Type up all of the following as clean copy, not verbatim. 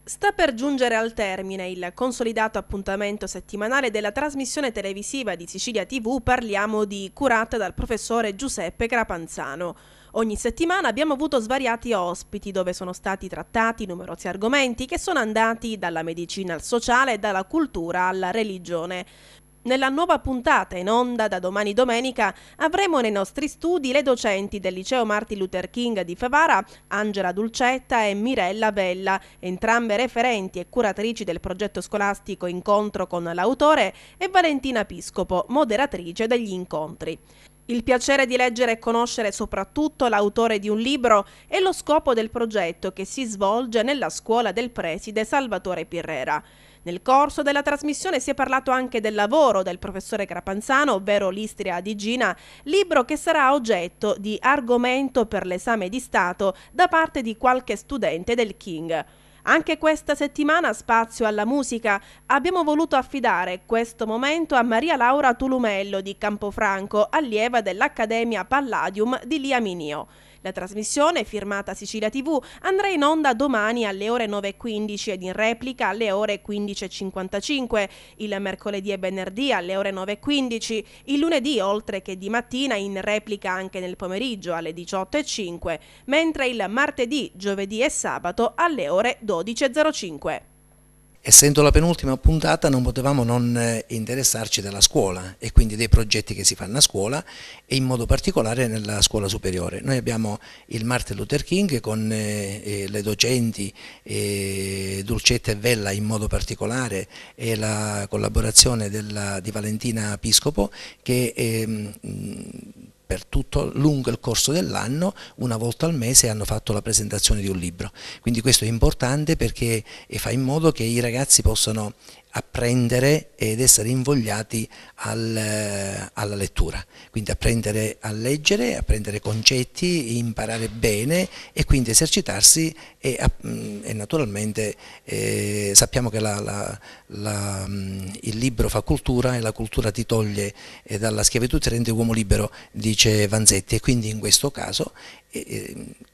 Sta per giungere al termine il consolidato appuntamento settimanale della trasmissione televisiva di Sicilia TV Parliamo di, curata dal professore Giuseppe Crapanzano. Ogni settimana abbiamo avuto svariati ospiti dove sono stati trattati numerosi argomenti che sono andati dalla medicina al sociale e dalla cultura alla religione. Nella nuova puntata in onda da domani domenica avremo nei nostri studi le docenti del liceo Martin Luther King di Favara, Angela Dulcetta e Mirella Vella, entrambe referenti e curatrici del progetto scolastico Incontro con l'autore, e Valentina Piscopo, moderatrice degli incontri. Il piacere di leggere e conoscere soprattutto l'autore di un libro è lo scopo del progetto che si svolge nella scuola del preside Salvatore Pirrera. Nel corso della trasmissione si è parlato anche del lavoro del professore Crapanzano, ovvero l'Istria Adigina, libro che sarà oggetto di argomento per l'esame di Stato da parte di qualche studente del King. Anche questa settimana spazio alla musica. Abbiamo voluto affidare questo momento a Maria Laura Tulumello di Campofranco, allieva dell'Accademia Palladium di Lia Minio. La trasmissione, firmata Sicilia TV, andrà in onda domani alle ore 9.15 ed in replica alle ore 15.55, il mercoledì e venerdì alle ore 9.15, il lunedì oltre che di mattina in replica anche nel pomeriggio alle 18.05, mentre il martedì, giovedì e sabato alle ore 12.05. Essendo la penultima puntata non potevamo non interessarci della scuola e quindi dei progetti che si fanno a scuola e in modo particolare nella scuola superiore. Noi abbiamo il Martin Luther King con le docenti Dulcetta e Vella in modo particolare e la collaborazione di Valentina Piscopo che per tutto lungo il corso dell'anno, una volta al mese, hanno fatto la presentazione di un libro. Quindi questo è importante perché fa in modo che i ragazzi possano apprendere ed essere invogliati alla lettura, quindi apprendere a leggere, apprendere concetti, imparare bene e quindi esercitarsi e naturalmente sappiamo che il libro fa cultura e la cultura ti toglie dalla schiavitù, ti rende uomo libero, dice Vanzetti, e quindi in questo caso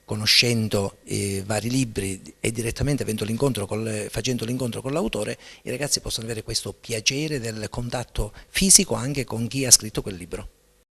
conoscendo vari libri e direttamente facendo l'incontro con l'autore, i ragazzi possono avere questo piacere del contatto fisico anche con chi ha scritto quel libro.